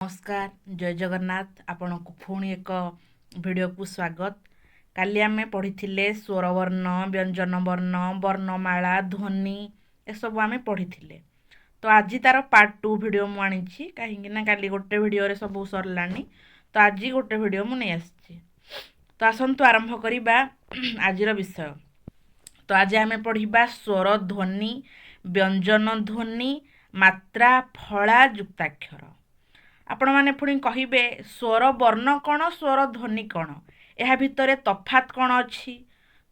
नमस्कार जय जगन्नाथ आपण को पुणी एक वीडियो को स्वागत। काली आमे पढ़ी स्वरवर्ण व्यंजन वर्ण वर्णमाला ध्वनि ए सब आमे पढ़ी। तो आज तार पार्ट 2 वीडियो मु आनी कहीं काली गोटे वीडियो रे सब सरलानी। तो आज गोटे वीडियो मु नहीं आसी। तो आसंतु आरंभ करिबा आजिर विषय। तो आज आमे पढ़िबा स्वर ध्वनि व्यंजन ध्वनि मात्रा फला युक्ताक्षर। आपण माने पुणी कहिबे स्वर वर्ण कौन स्वर ध्वनि कौन यह भितर तफात कौन अच्छी।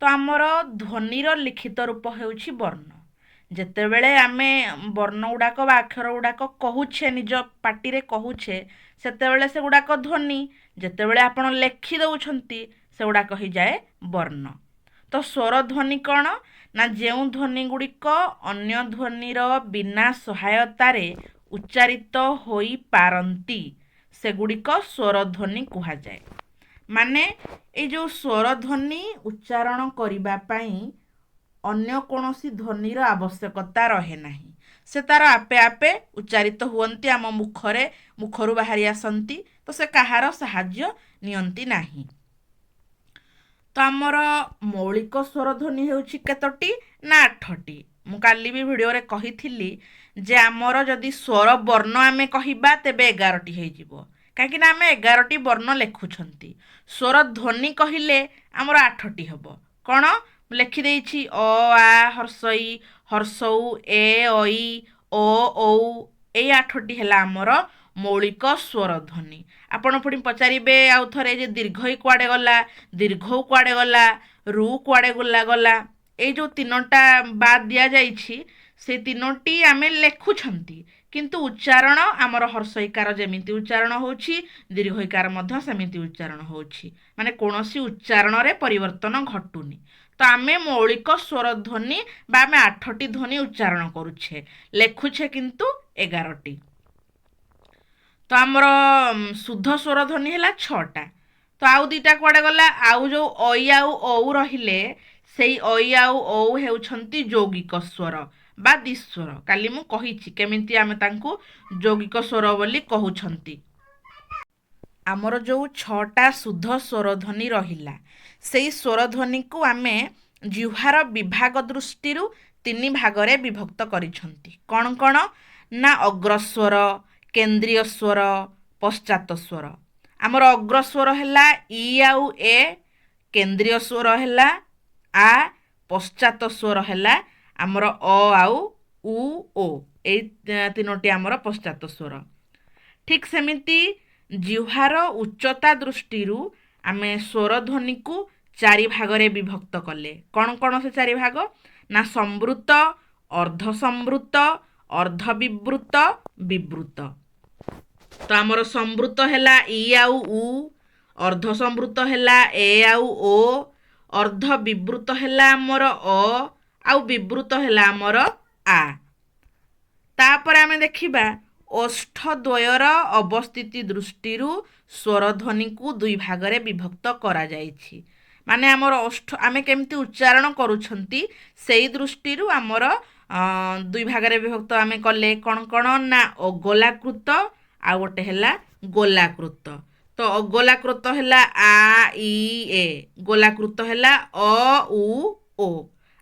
तो आमर ध्वनिर लिखित रूप हेउछि वर्ण। जेतेबेले आमे वर्ण गुड़ाक बा अक्षर गुड़ाक कहूछे निज पाटी रे कहूछे सेतेबेले से गुड़ाक ध्वनि। जेतेबेले आपण लेखि दउछंती से गुड़ाक ही जाए वर्ण। तो स्वर ध्वनि कौन ना जेउ ध्वनि गुड़िक अन्य ध्वनिर बिना सहायतारे उच्चारित होई पारंती सेगुड़िक स्वर ध्वनि कुहा जाए। माने ए जो स्वर ध्वनि उच्चारण करिबा पई अन्य कोनोसी ध्वनिर आवश्यकता रहे नाही। से तार आपे आपे उच्चारित हुअंती आम मुखरु बाहरी आसंती। तो से कहार साहाय्य नियंती नाही। तो आमर मौलिक स्वर ध्वनि हेउछि केतोटी ना 8टी। मु काली भी वीडियो रे कहिथिली जे आमर जदि स्वर वर्ण आमे कहिबा तेबे 11टी हे जिवो। काहेकि ना आमे 11टी वर्ण लेखुछंती। स्वर ध्वनि कहिले आमर 8टी हबो। कोन लेखि देइछि अ आ हर्षई हर्षौ ए ओई ओ औ ए 8टी हेला आमर मौलिक स्वर ध्वनि। आपण पुणी पचारिबे आउ थरे जे दीर्घई कुआडे गला दीर्घौ कुआडे गला रु कुआडे गला ए जो तीनोटा बाद दिया जाइछि से तीनोटी आमे लेखुछंती। किंतु उच्चारण आमर हर्षईकार जेमिति उच्चारण होछि दीर्घईकार मध्य सेमिति उच्चारण होछि। माने कोनोसी उच्चारण रे परिवर्तन घटुनी। तो आमे मौलिक स्वर ध्वनि बा आमे 8टी ध्वनि उच्चारण करूछे लेखुछे किंतु 11टी। तो आमर शुद्ध स्वर ध्वनि हैला 6टा। तो आउ दीटा कुआडे गला आउ जो ओई आउ औ रहिले सेई ओई आउ औ हेउछंती यौगिक स्वर बा दिस्वर। काली मु कहिछि केमिति आमे तांकु यौगिक स्वर बोली कहउछंती। आमर जो 6टा शुद्ध स्वर ध्वनि रहिला सेई स्वर ध्वनि को आमे जिह्वार विभाग दृष्टिरु 3 भागरे विभक्त करिछंती। कोन कोन ना अग्रस्वर केंद्रीय स्वर पश्चात स्वर। आमर अग्रस्वर हैला ई आउ ए केंद्रीय स्वर हैला आ पश्चात स्वर हैला आमर अ आउ उ ओ ए तीनोटी आमर पश्चात स्वर। ठीक सेमिति जिह्वार उच्चता दृष्टिरु आमे स्वर ध्वनि को 4 भागरे विभक्त कले। कोन कोन से 4 भाग ना संवृत अर्ध संवृत अर्ध विवृत विवृत। तो आमर संवृत हैला ई आउ उ अर्ध संवृत हैला ए आउ ओ अर्ध विवृत हैला आमर अ आउ विवृत हैला आमर आ। तापर आमे देखिबा ओष्ठ द्वयर अवस्थिति दृष्टिरु स्वर ध्वनि को 2 भागरे विभक्त करा जाइछि। माने आमर ओष्ठ आमे केमति उच्चारण करूछंती सेई दृष्टिरु आमर 2 भागरे विभक्त आमे कले। कोन कोन ना अगोलाकृत आ गोटे हैला गोलाकृत। तो अगोलाकृत हैला आ ई ए गोलाकृत हैला अ उ ओ।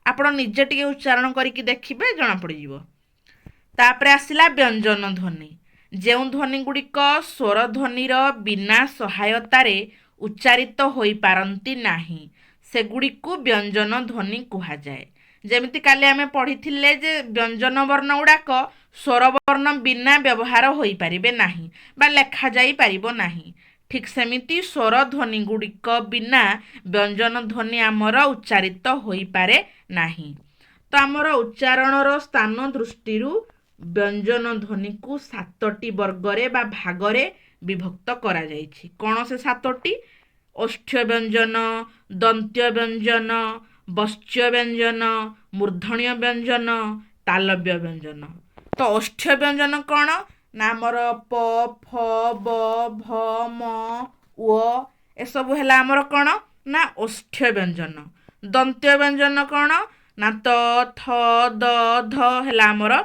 आपण निजे टिके उच्चारण करिकि देखिबे जणा पड़ी जिवो। तापरे आसिला व्यंजन ध्वनि। जेउ ध्वनि गुड़िक स्वर ध्वनिर बिना सहायतारे उच्चारित होई पारंती नाही सेगुड़िकु व्यंजन ध्वनि कुहा जाए। जेमिति काली आमे पढ़िथिले जे व्यंजन वर्ण गुड़ाक स्वर वर्ण बिना व्यवहार होई पारिबे नाही बा लेखा जाई पारिबो नाही। ठीक सेमिति स्वर ध्वनि गुड़िक बिना व्यंजन ध्वनि आमर उच्चारित होई पारे नाही। तो आमर उच्चारणर स्थान दृष्टिरु व्यंजन ध्वनि को 7टी वर्गरे बा भागरे विभक्त करा जाइछि। कोन से 7टी ओष्ठ्य व्यंजन दंत्य व्यंजन वश्च व्यंजन मूर्धन्य व्यंजन तालव्य व्यंजन। तो ओष्ठ्य व्यंजन कोन ना आमर प फ ब भ म व ए सब हैला आमर कोन ना ओष्ठ्य व्यंजन। दंत्य व्यंजन कोन ना त थ द ध हैला आमर।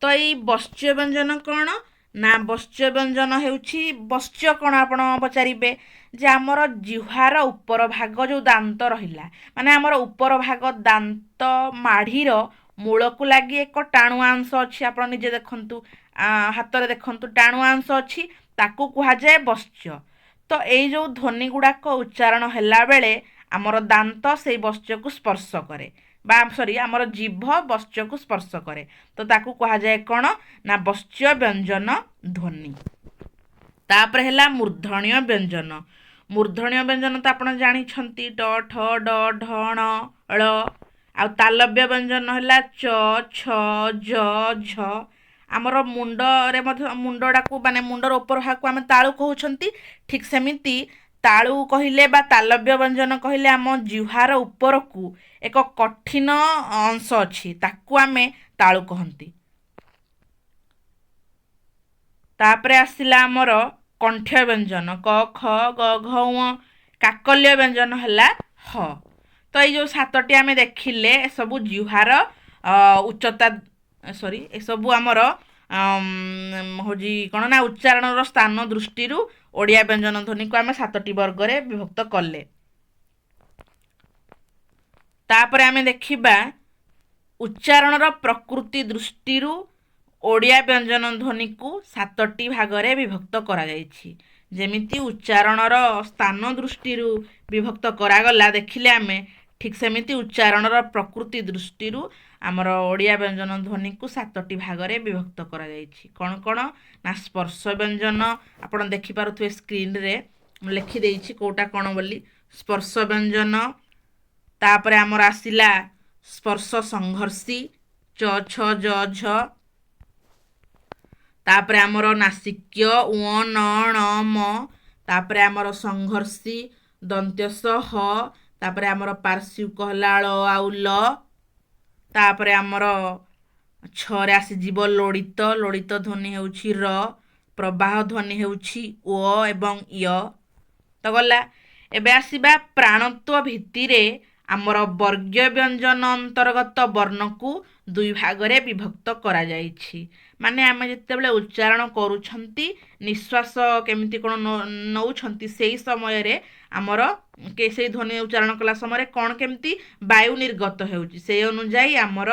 तो ई वश्च व्यंजन कोन ନା ବଶ୍ଚ ବ୍ୟଞ୍ଜନ ହେଉଛି ବଶ୍ଚ କ'ଣ ଆପଣ ପଚାରିବେ ଯେ ଆମର ଜିହ୍ୱାର ଉପର ଭାଗ ଯେଉଁ ଦାନ୍ତ ରହିଲା ମାନେ ଆମର ଉପର ଭାଗ ଦାନ୍ତ ମାଢ଼ିର ମୂଳକୁ ଲାଗି ଏକ ଟାଣୁଆ ଅଂଶ ଅଛି ଆପଣ ନିଜେ ଦେଖନ୍ତୁ ହାତରେ ଦେଖନ୍ତୁ ଟାଣୁଆ ଅଂଶ ଅଛି ତାକୁ କୁହାଯାଏ ବଶ୍ଚ। ତ ଏଇ ଯେଉଁ ଧ୍ୱନି ଗୁଡ଼ାକ ଉଚ୍ଚାରଣ ହେଲା ବେଳେ ଆମର ଦାନ୍ତ ସେଇ ବଶ୍ଚକୁ ସ୍ପର୍ଶ କରେ ବା ସରି ଆମର ଜିଭ ବଶ୍ଚକୁ ସ୍ପର୍ଶ କରେ ତ ତାକୁ କୁହାଯାଏ କ'ଣ ନା ବଶ୍ଚ ବ୍ୟଞ୍ଜନ ଧ୍ୱନି। ତାପରେ ହେଲା ମୂର୍ଦ୍ଧଣ୍ୟ ବ୍ୟଞ୍ଜନ। ମୂର୍ଦ୍ଧଣ୍ୟ ବ୍ୟଞ୍ଜନ ତ ଆପଣ ଜାଣିଛନ୍ତି ଟ ଠ ଡ ଢ ଣ ଳ। ଆଉ ତାଲବ୍ୟ ବ୍ୟଞ୍ଜନ ହେଲା ଚ ଛ ଜ ଝ। ଆମର ମୁଣ୍ଡରେ ମଧ୍ୟ ମୁଣ୍ଡଟାକୁ ମାନେ ମୁଣ୍ଡର ଉପର ଭାଗକୁ ଆମେ ତାଳୁ କହୁଛନ୍ତି ଠିକ୍ ସେମିତି ତାଳୁ କହିଲେ ବା ତାଲବ୍ୟ ବ୍ୟଞ୍ଜନ କହିଲେ ଆମ ଜିହ୍ୱାର ଉପରକୁ ଏକ କଠିନ ଅଂଶ ଅଛି ତାକୁ ଆମେ ତାଳୁ କହନ୍ତି। ତାପରେ ଆସିଲା ଆମର କଣ୍ଠ୍ୟ ବ୍ୟଞ୍ଜନ କ ଖ ଗ ଘ ଙ। କାକଲ୍ୟ ବ୍ୟଞ୍ଜନ ହେଲା ହ। ତ ଏଇ ଯେଉଁ ସାତଟି ଆମେ ଦେଖିଲେ ଏସବୁ ଜିହ୍ୱାର ଉଚ୍ଚତା ସରି ଏସବୁ ଆମର ହେଉଛି କ'ଣ ନା ଉଚ୍ଚାରଣର ସ୍ଥାନ ଦୃଷ୍ଟିରୁ ଓଡ଼ିଆ ବ୍ୟଞ୍ଜନ ଧ୍ୱନିକୁ ଆମେ 7ଟି ବର୍ଗରେ ବିଭକ୍ତ କଲେ। ତାପରେ ଆମେ ଦେଖିବା ଉଚ୍ଚାରଣର ପ୍ରକୃତି ଦୃଷ୍ଟିରୁ ଓଡ଼ିଆ ବ୍ୟଞ୍ଜନ ଧ୍ୱନିକୁ 7ଟି ଭାଗରେ ବିଭକ୍ତ କରାଯାଇଛି। ଯେମିତି ଉଚ୍ଚାରଣର ସ୍ଥାନ ଦୃଷ୍ଟିରୁ ବିଭକ୍ତ କରାଗଲା ଦେଖିଲେ ଆମେ ଠିକ୍ ସେମିତି ଉଚ୍ଚାରଣର ପ୍ରକୃତି ଦୃଷ୍ଟିରୁ ଆମର ଓଡ଼ିଆ ବ୍ୟଞ୍ଜନ ଧ୍ୱନିକୁ 7ଟି ଭାଗରେ ବିଭକ୍ତ କରାଯାଇଛି। କ'ଣ କ'ଣ ନା ସ୍ପର୍ଶ ବ୍ୟଞ୍ଜନ ଆପଣ ଦେଖିପାରୁଥିବେ ସ୍କ୍ରିନ୍ରେ ମୁଁ ଲେଖିଦେଇଛି କେଉଁଟା କ'ଣ ବୋଲି ସ୍ପର୍ଶ ବ୍ୟଞ୍ଜନ। ତାପରେ ଆମର ଆସିଲା ସ୍ପର୍ଶ ସଂଘର୍ଷୀ ଚ ଛ ଜ ଝ। ତାପରେ ଆମର ନାସିକ୍ୟ ଙ ନ ଣ ମ। ତାପରେ ଆମର ସଂଘର୍ଷୀ ଦନ୍ତ୍ୟସ ହ। ତାପରେ ଆମର ପାର୍ଶ୍ୱିକ ହେଲା ଳ ଆଉ ଲ। ତାପରେ ଆମର ଛରେ ଆସିଯିବ ଲୋଡ଼ିତ ଲୋଡ଼ିତ ଧ୍ୱନି ହେଉଛି ର। ପ୍ରବାହ ଧ୍ୱନି ହେଉଛି ଓ ଏବଂ ୟ। ତ ଗଲା ଏବେ ଆସିବା ପ୍ରାଣତ୍ୱ ଭିତ୍ତିରେ ଆମର ବର୍ଗ୍ୟ ବ୍ୟଞ୍ଜନ ଅନ୍ତର୍ଗତ ବର୍ଣ୍ଣକୁ 2 ଭାଗରେ ବିଭକ୍ତ କରାଯାଇଛି। ମାନେ ଆମେ ଯେତେବେଳେ ଉଚ୍ଚାରଣ କରୁଛନ୍ତି ନିଶ୍ୱାସ କେମିତି କ'ଣ ନେଉଛନ୍ତି ସେଇ ସମୟରେ ଆମର ସେଇ ଧ୍ୱନି ଉଚ୍ଚାରଣ କଲା ସମୟରେ କ'ଣ କେମିତି ବାୟୁ ନିର୍ଗତ ହେଉଛି ସେଇ ଅନୁଯାୟୀ ଆମର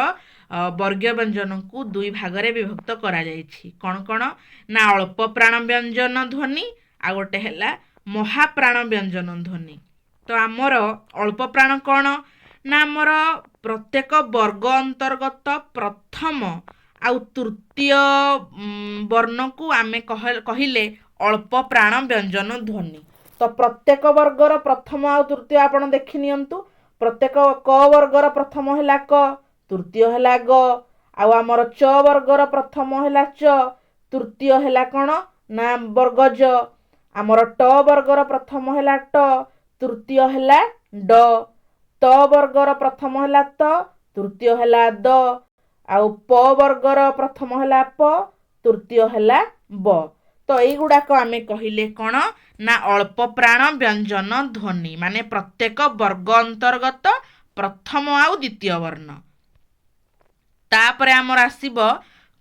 ବର୍ଗ୍ୟ ବ୍ୟଞ୍ଜନକୁ 2 ଭାଗରେ ବିଭକ୍ତ କରାଯାଇଛି। କ'ଣ କ'ଣ ନା ଅଳ୍ପ ପ୍ରାଣ ବ୍ୟଞ୍ଜନ ଧ୍ୱନି ଆଉ ଗୋଟେ ହେଲା ମହାପ୍ରାଣ ବ୍ୟଞ୍ଜନ ଧ୍ୱନି। ତ ଆମର ଅଳ୍ପ ପ୍ରାଣ କ'ଣ ନା ଆମର ପ୍ରତ୍ୟେକ ବର୍ଗ ଅନ୍ତର୍ଗତ ପ୍ରଥମ ଆଉ ତୃତୀୟ ବର୍ଣ୍ଣକୁ ଆମେ କହିଲେ ଅଳ୍ପ ପ୍ରାଣ ବ୍ୟଞ୍ଜନ ଧ୍ୱନି। ତ ପ୍ରତ୍ୟେକ ବର୍ଗର ପ୍ରଥମ ଆଉ ତୃତୀୟ ଆପଣ ଦେଖିନିଅନ୍ତୁ। ପ୍ରତ୍ୟେକ କ ବର୍ଗର ପ୍ରଥମ ହେଲା କ ତୃତୀୟ ହେଲା ଗ ଆଉ ଆମର ଚ ବର୍ଗର ପ୍ରଥମ ହେଲା ଚ ତୃତୀୟ ହେଲା କ'ଣ ନା ବର୍ଗ ଜ। ଆମର ଟ ବର୍ଗର ପ୍ରଥମ ହେଲା ଟ ତୃତୀୟ ହେଲା ଡ। ତ ବର୍ଗର ପ୍ରଥମ ହେଲା ତ ତୃତୀୟ ହେଲା ଦ। ଆଉ ପ ବର୍ଗର ପ୍ରଥମ ହେଲା ପ ତୃତୀୟ ହେଲା ବ। ତ ଏଇଗୁଡ଼ାକ ଆମେ କହିଲେ କ'ଣ ନା ଅଳ୍ପ ପ୍ରାଣ ବ୍ୟଞ୍ଜନ ଧ୍ୱନି ମାନେ ପ୍ରତ୍ୟେକ ବର୍ଗ ଅନ୍ତର୍ଗତ ପ୍ରଥମ ଆଉ ଦ୍ୱିତୀୟ ବର୍ଣ୍ଣ। ତାପରେ ଆମର ଆସିବ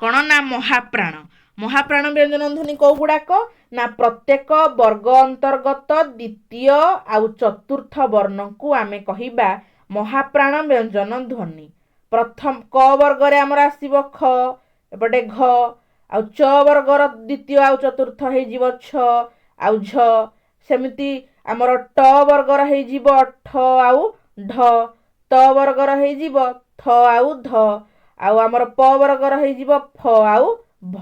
କ'ଣ ନା ମହାପ୍ରାଣ। ମହାପ୍ରାଣ ବ୍ୟଞ୍ଜନ ଧ୍ୱନି କେଉଁ ଗୁଡ଼ାକ ନା ପ୍ରତ୍ୟେକ ବର୍ଗ ଅନ୍ତର୍ଗତ ଦ୍ୱିତୀୟ ଆଉ ଚତୁର୍ଥ ବର୍ଣ୍ଣକୁ ଆମେ କହିବା ମହାପ୍ରାଣ ବ୍ୟଞ୍ଜନ ଧ୍ୱନି। ପ୍ରଥମ କ ବର୍ଗରେ ଆମର ଆସିବ ଖ ଏପଟେ ଘ ଆଉ ଚ ବର୍ଗର ଦ୍ୱିତୀୟ ଆଉ ଚତୁର୍ଥ ହେଇଯିବ ଛ ଆଉ ଝ। ସେମିତି ଆମର ଟ ବର୍ଗର ହେଇଯିବ ଠ ଆଉ ଢ। ତ ବର୍ଗର ହେଇଯିବ ଥ ଆଉ ଧ। ଆଉ ଆମର ପ ବର୍ଗର ହେଇଯିବ ଫ ଆଉ ଭ।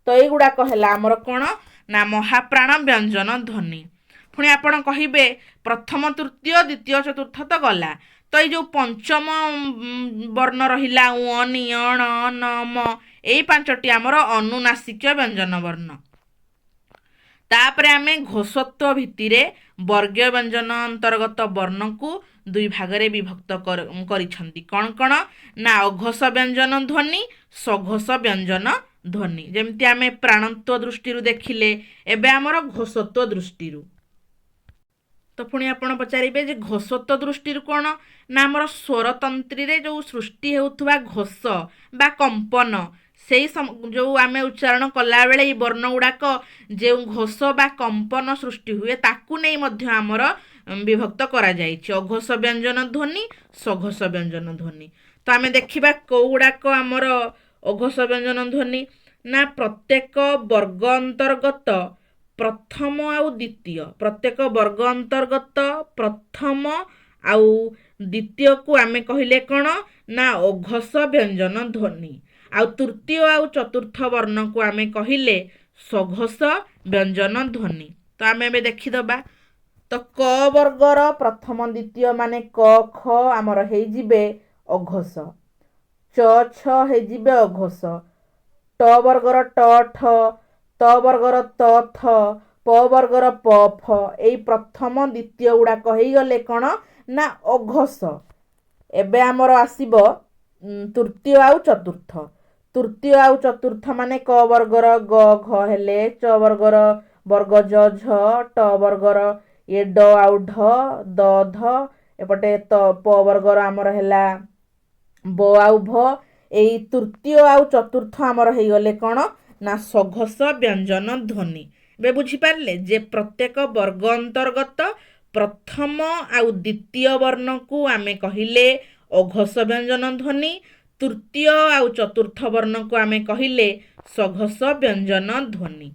ତ ଏଇଗୁଡ଼ାକ ହେଲା ଆମର କ'ଣ ନା ମହାପ୍ରାଣ ବ୍ୟଞ୍ଜନ ଧ୍ୱନି। ପୁଣି ଆପଣ କହିବେ ପ୍ରଥମ ତୃତୀୟ ଦ୍ୱିତୀୟ ଚତୁର୍ଥ ତ ଗଲା। ତ ଏଇ ଯେଉଁ ପଞ୍ଚମ ବର୍ଣ୍ଣ ରହିଲା ଙ ଣି ଣ ନ ମ ଏଇ 5ଟି ଆମର ଅନୁନାସିକ ବ୍ୟଞ୍ଜନ ବର୍ଣ୍ଣ। ତାପରେ ଆମେ ଘୋଷତ୍ୱ ଭିତ୍ତିରେ ବର୍ଗ୍ୟ ବ୍ୟଞ୍ଜନ ଅନ୍ତର୍ଗତ ବର୍ଣ୍ଣକୁ 2 ଭାଗରେ ବିଭକ୍ତ କରିଛନ୍ତି। କ'ଣ କ'ଣ ନା ଅଘୋଷ ବ୍ୟଞ୍ଜନ ଧ୍ୱନି ସଘୋଷ ବ୍ୟଞ୍ଜନ ଧ୍ୱନି। ଯେମିତି ଆମେ ପ୍ରାଣତ୍ୱ ଦୃଷ୍ଟିରୁ ଦେଖିଲେ ଏବେ ଆମର ଘୋଷତ୍ୱ ଦୃଷ୍ଟିରୁ। ତ ପୁଣି ଆପଣ ପଚାରିବେ ଯେ ଘୋଷତ୍ୱ ଦୃଷ୍ଟିରୁ କ'ଣ ନା ଆମର ସ୍ୱରତନ୍ତ୍ରୀରେ ଯେଉଁ ସୃଷ୍ଟି ହେଉଥିବା ଘୋଷ ବା କମ୍ପନ जो आम उच्चारण कला बेले ये वर्ण गुड़ाक जो घोष बा कंपन सृष्टि हुए ताकू नहीं मध्य आमर विभक्त करा जायछि अघोष व्यंजन ध्वनि सघोष व्यंजन ध्वनि। तो आम देखा कौ गुड़ाक आमर अघोष व्यंजन ध्वनि ना प्रत्येक वर्ग अंतर्गत प्रथम आउ द्वितीय प्रत्येक वर्ग अंतर्गत प्रथम आउ द्वितीय को आम कहले कौन ना अघोष व्यंजन ध्वनि आउ तृतीय आउ चतुर्थ वर्ण को आम कहले सघोष व्यंजन ध्वनि। तो आम ए देखीदबा तो क वर्गर प्रथम द्वितीय माने क ख आमर हेजिबे अघोष च छ हेजिबे अघोष ट वर्गर ट ठ त वर्गर त थ प वर्गर प फ एई प्रथम द्वितीय गुड़ाक गले कौन ना अघोष। एबे आमर आसीबो तृतीय आउ चतुर्थ तृतीय आउ चतुर्थ माने क वर्गर ग घ हेले च वर्गर वर्ग ज झ ट वर्गर ये ड आउ ढ द ध एपटे त प वर्गर आमर हेला ब आउ भ एई तृतीय आउ चतुर्थ आमर गले कौन ना सघोष व्यंजन ध्वनि। बे बुझी पारले जे प्रत्येक वर्ग अंतर्गत प्रथम आउ द्वितीय वर्ण को आमे कहिले अघोष व्यंजन ध्वनि तृतीय आउ चतुर्थ वर्ण को आमे कहिले सघोष व्यंजन ध्वनि।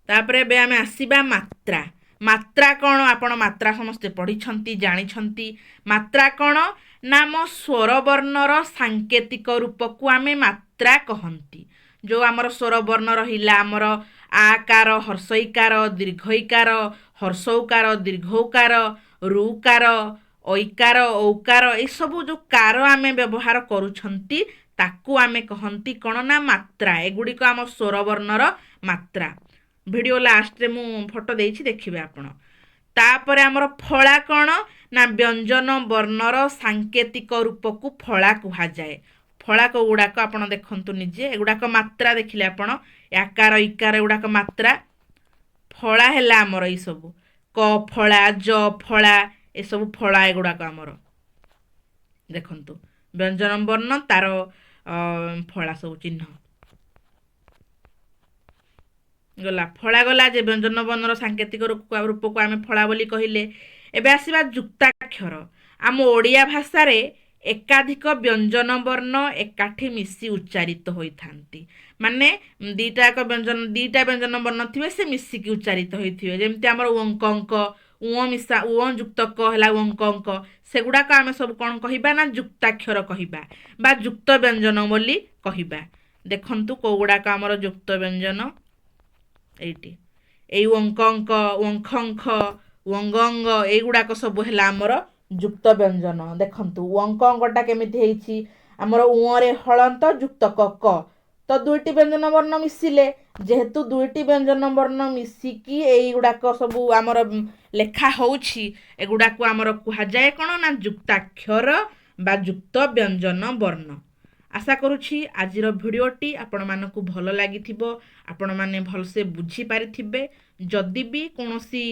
तापरे बे आमे आसीबा मात्रा मात्रा कौन आपण मात्रा समस्ते पढ़ी जानी मात्रा कौन नाम स्वर वर्णर सांकेतिक रूप को आमे मात्रा कहंती। जो आमर स्वर वर्ण रहिला आमर आकार हर्षईकार दीर्घईकार हर्षौकार दीर्घौकार रुकार ऐकार औकार ए सब जो कार आमे व्यवहार करूछंती ताकू आमे कहंती कौन ना मात्रा एगुड़िक आम स्वर वर्णर मात्रा। वीडियो लास्ट रे मु फोटो देछि देखिबे आपण। तापरे आमर फला कौन ना व्यंजन वर्णर सांकेतिक रूप को फला कहा जाए। फला को गुड़ाक आपण देखंतु निजे एगुड़ाक मात्रा देखिले आपण आकार इकार एगुड़ाक मात्रा फला हैला आमर ई सब क फला ज फला ए सब फला एगुड़ाक आमर देखंतु व्यंजन वर्ण तार फला सब चिन्ह गला फला गला जे व्यंजन वर्णर सांकेतिक रूप को आम फला बोली कहले। एबे आसीबा जुक्ताक्षर आम ओडिया भाषा रे एकाधिक व्यंजन वर्ण एकाठी मिसी उच्चारित होइथांती माने दीटा व्यंजन वर्ण थिबे से मिसिकी उच्चारित होइथिबे जेमति हमर अंक अंक उ मिसा उ जुक्त क हला अंक अंक सेगुडा का आमे सब कोन कहिबा ना जुक्ताक्षर कहिबा बा जुक्त व्यंजन बोली कहिबा। देखंतु कोगुडा का हमर जुक्त व्यंजन एटी ए अंक अंक अंक अंक अंग अंग एगुड़ाक सब है आमर जुक्त व्यंजन। देखंतु अंक अंकटा केमिति हेछि आमर उरे हलंत जुक्त क तो दुईटी व्यंजन वर्ण मिसिले जेहेतु दुईटी व्यंजन वर्ण मिसिकी एगुड़ाक सब आमर लेखा होछि एगुड़ाक आमर कुहा जाए कोन ना जुक्ताक्षर बा जुक्त व्यंजन वर्ण। आशा करुछि आजिर भिडियोटी आपण मानकु भल लागिथिबो आपण माने भलसे बुझी पारिथिबे। जदि भी कोनोसी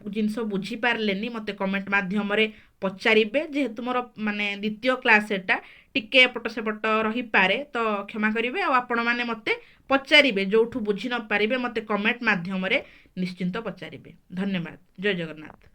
जिनस बुझी पारलेनी मते कमेंट माध्यम रे पचारिबे जेहेतु मोर माने द्वितीय क्लास एटा टिके एपट सेपट रही पारे तो क्षमा करिवे आ आपण माने मते पचारिबे जोठु बुझी न पारिबे मते कमेंट माध्यम रे निश्चिंत पचारिबे। धन्यवाद। जय जगन्नाथ।